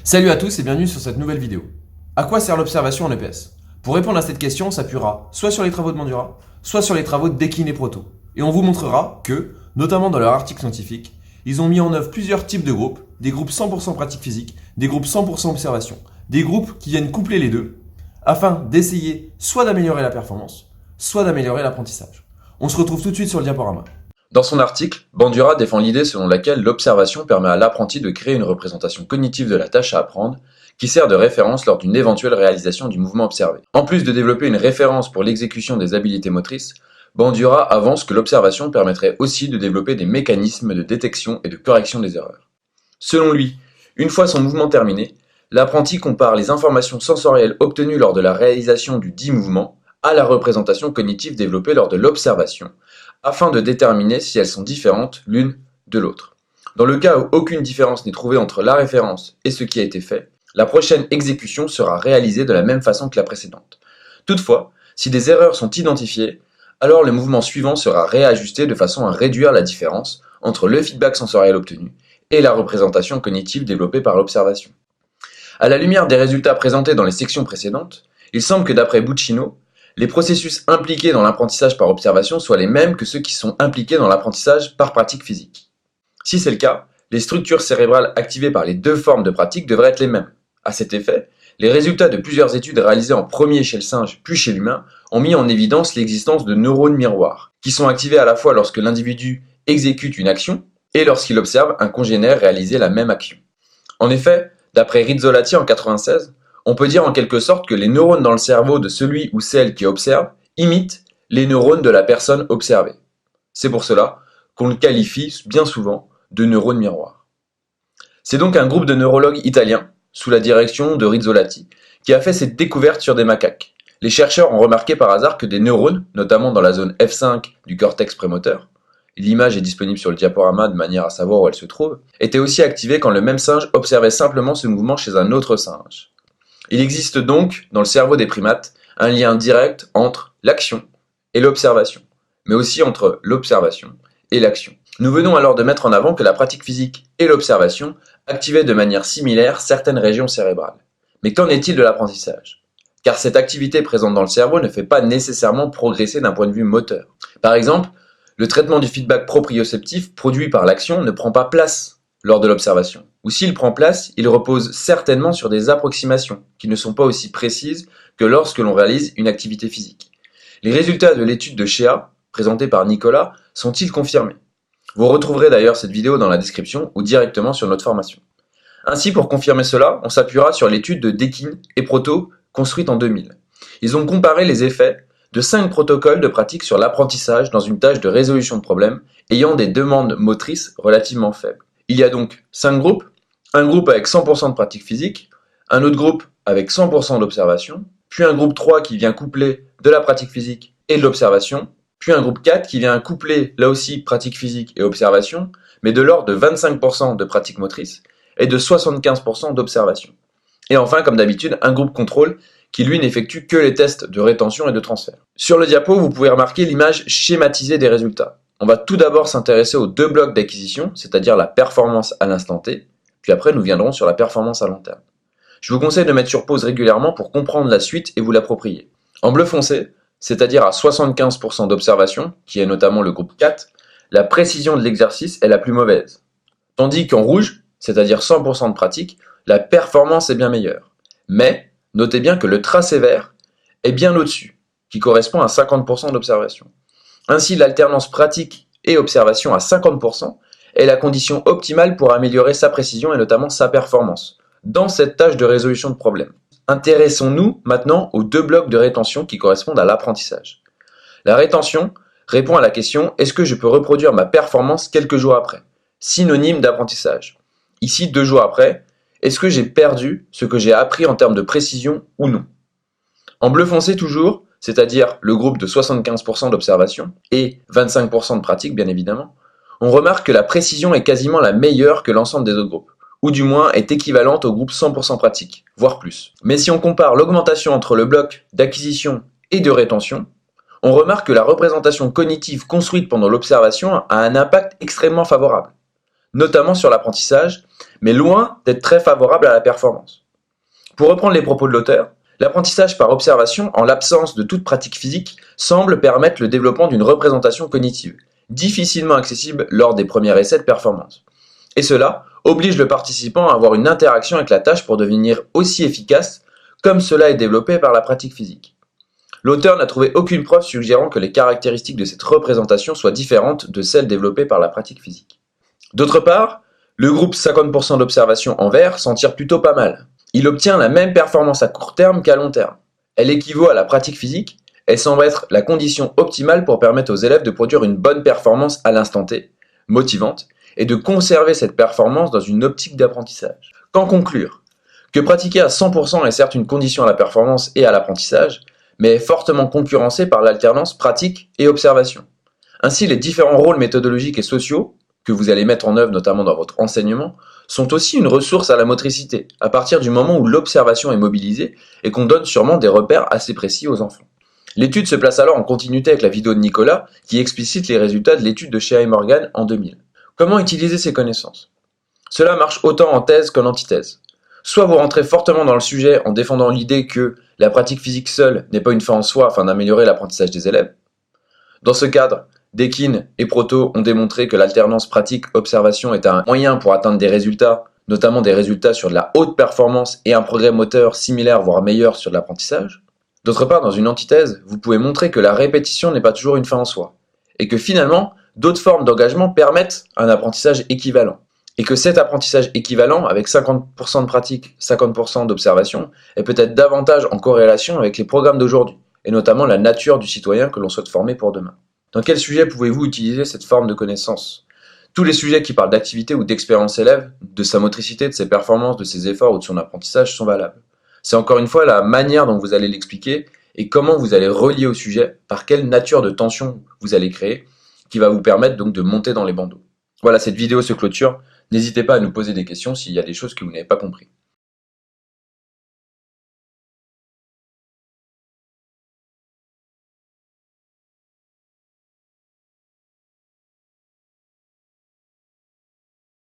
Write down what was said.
Salut à tous et bienvenue sur cette nouvelle vidéo. À quoi sert l'observation en EPS? Pour répondre à cette question, on s'appuiera soit sur les travaux de Bandura, soit sur les travaux de Deakin et Proto. Et on vous montrera que, notamment dans leur article scientifique, ils ont mis en œuvre plusieurs types de groupes, des groupes 100% pratique physique, des groupes 100% observation, des groupes qui viennent coupler les deux, afin d'essayer soit d'améliorer la performance, soit d'améliorer l'apprentissage. On se retrouve tout de suite sur le diaporama. Dans son article, Bandura défend l'idée selon laquelle l'observation permet à l'apprenti de créer une représentation cognitive de la tâche à apprendre, qui sert de référence lors d'une éventuelle réalisation du mouvement observé. En plus de développer une référence pour l'exécution des habiletés motrices, Bandura avance que l'observation permettrait aussi de développer des mécanismes de détection et de correction des erreurs. Selon lui, une fois son mouvement terminé, l'apprenti compare les informations sensorielles obtenues lors de la réalisation du dit mouvement à la représentation cognitive développée lors de l'observation, afin de déterminer si elles sont différentes l'une de l'autre. Dans le cas où aucune différence n'est trouvée entre la référence et ce qui a été fait, la prochaine exécution sera réalisée de la même façon que la précédente. Toutefois, si des erreurs sont identifiées, alors le mouvement suivant sera réajusté de façon à réduire la différence entre le feedback sensoriel obtenu et la représentation cognitive développée par l'observation. À la lumière des résultats présentés dans les sections précédentes, il semble que d'après Buccino, les processus impliqués dans l'apprentissage par observation soient les mêmes que ceux qui sont impliqués dans l'apprentissage par pratique physique. Si c'est le cas, les structures cérébrales activées par les deux formes de pratique devraient être les mêmes. À cet effet, les résultats de plusieurs études réalisées en premier chez le singe puis chez l'humain ont mis en évidence l'existence de neurones miroirs, qui sont activés à la fois lorsque l'individu exécute une action et lorsqu'il observe un congénère réaliser la même action. En effet, d'après Rizzolatti en 1996, on peut dire en quelque sorte que les neurones dans le cerveau de celui ou celle qui observe imitent les neurones de la personne observée. C'est pour cela qu'on le qualifie bien souvent de neurones miroirs. C'est donc un groupe de neurologues italiens, sous la direction de Rizzolatti, qui a fait cette découverte sur des macaques. Les chercheurs ont remarqué par hasard que des neurones, notamment dans la zone F5 du cortex prémoteur, l'image est disponible sur le diaporama de manière à savoir où elle se trouve, étaient aussi activés quand le même singe observait simplement ce mouvement chez un autre singe. Il existe donc, dans le cerveau des primates, un lien direct entre l'action et l'observation, mais aussi entre l'observation et l'action. Nous venons alors de mettre en avant que la pratique physique et l'observation activaient de manière similaire certaines régions cérébrales. Mais qu'en est-il de l'apprentissage? Car cette activité présente dans le cerveau ne fait pas nécessairement progresser d'un point de vue moteur. Par exemple, le traitement du feedback proprioceptif produit par l'action ne prend pas place lors de l'observation. Ou s'il prend place, il repose certainement sur des approximations qui ne sont pas aussi précises que lorsque l'on réalise une activité physique. Les résultats de l'étude de Shea, présentée par Nicolas, sont-ils confirmés? Vous retrouverez d'ailleurs cette vidéo dans la description ou directement sur notre formation. Ainsi, pour confirmer cela, on s'appuiera sur l'étude de Deakin et Proto, construite en 2000. Ils ont comparé les effets de 5 protocoles de pratique sur l'apprentissage dans une tâche de résolution de problèmes ayant des demandes motrices relativement faibles. Il y a donc 5 groupes, un groupe avec 100% de pratique physique, un autre groupe avec 100% d'observation, puis un groupe 3 qui vient coupler de la pratique physique et de l'observation, puis un groupe 4 qui vient coupler là aussi pratique physique et observation, mais de l'ordre de 25% de pratique motrice et de 75% d'observation. Et enfin, comme d'habitude, un groupe contrôle qui lui n'effectue que les tests de rétention et de transfert. Sur le diapo, vous pouvez remarquer l'image schématisée des résultats. On va tout d'abord s'intéresser aux deux blocs d'acquisition, c'est-à-dire la performance à l'instant T, puis après nous viendrons sur la performance à long terme. Je vous conseille de mettre sur pause régulièrement pour comprendre la suite et vous l'approprier. En bleu foncé, c'est-à-dire à 75% d'observation, qui est notamment le groupe 4, la précision de l'exercice est la plus mauvaise. Tandis qu'en rouge, c'est-à-dire 100% de pratique, la performance est bien meilleure. Mais, notez bien que le tracé vert est bien au-dessus, qui correspond à 50% d'observation. Ainsi, l'alternance pratique et observation à 50% est la condition optimale pour améliorer sa précision et notamment sa performance dans cette tâche de résolution de problèmes. Intéressons-nous maintenant aux deux blocs de rétention qui correspondent à l'apprentissage. La rétention répond à la question « Est-ce que je peux reproduire ma performance quelques jours après ?» Synonyme d'apprentissage. Ici, 2 jours après, est-ce que j'ai perdu ce que j'ai appris en termes de précision ou non? En bleu foncé toujours, c'est-à-dire le groupe de 75% d'observation et 25% de pratique bien évidemment, on remarque que la précision est quasiment la meilleure que l'ensemble des autres groupes, ou du moins est équivalente au groupe 100% pratique, voire plus. Mais si on compare l'augmentation entre le bloc d'acquisition et de rétention, on remarque que la représentation cognitive construite pendant l'observation a un impact extrêmement favorable, notamment sur l'apprentissage, mais loin d'être très favorable à la performance. Pour reprendre les propos de l'auteur, l'apprentissage par observation, en l'absence de toute pratique physique, semble permettre le développement d'une représentation cognitive, difficilement accessible lors des premiers essais de performance. Et cela oblige le participant à avoir une interaction avec la tâche pour devenir aussi efficace comme cela est développé par la pratique physique. L'auteur n'a trouvé aucune preuve suggérant que les caractéristiques de cette représentation soient différentes de celles développées par la pratique physique. D'autre part, le groupe 50% d'observation en vert s'en tire plutôt pas mal. Il obtient la même performance à court terme qu'à long terme. Elle équivaut à la pratique physique et semble être la condition optimale pour permettre aux élèves de produire une bonne performance à l'instant T, motivante, et de conserver cette performance dans une optique d'apprentissage. Qu'en conclure? Que pratiquer à 100% est certes une condition à la performance et à l'apprentissage, mais est fortement concurrencé par l'alternance pratique et observation. Ainsi, les différents rôles méthodologiques et sociaux, que vous allez mettre en œuvre notamment dans votre enseignement, sont aussi une ressource à la motricité, à partir du moment où l'observation est mobilisée et qu'on donne sûrement des repères assez précis aux enfants. L'étude se place alors en continuité avec la vidéo de Nicolas, qui explicite les résultats de l'étude de Shea et Morgan en 2000. Comment utiliser ces connaissances? Cela marche autant en thèse qu'en antithèse. Soit vous rentrez fortement dans le sujet en défendant l'idée que la pratique physique seule n'est pas une fin en soi afin d'améliorer l'apprentissage des élèves. Dans ce cadre, Deakin et Proto ont démontré que l'alternance pratique-observation est un moyen pour atteindre des résultats, notamment des résultats sur de la haute performance et un progrès moteur similaire voire meilleur sur de l'apprentissage. D'autre part, dans une antithèse, vous pouvez montrer que la répétition n'est pas toujours une fin en soi, et que finalement, d'autres formes d'engagement permettent un apprentissage équivalent. Et que cet apprentissage équivalent, avec 50% de pratique, 50% d'observation, est peut-être davantage en corrélation avec les programmes d'aujourd'hui, et notamment la nature du citoyen que l'on souhaite former pour demain. Dans quel sujet pouvez-vous utiliser cette forme de connaissance? Tous les sujets qui parlent d'activité ou d'expérience élève, de sa motricité, de ses performances, de ses efforts ou de son apprentissage sont valables. C'est encore une fois la manière dont vous allez l'expliquer et comment vous allez relier au sujet, par quelle nature de tension vous allez créer, qui va vous permettre donc de monter dans les bandeaux. Voilà, cette vidéo se clôture. N'hésitez pas à nous poser des questions s'il y a des choses que vous n'avez pas compris.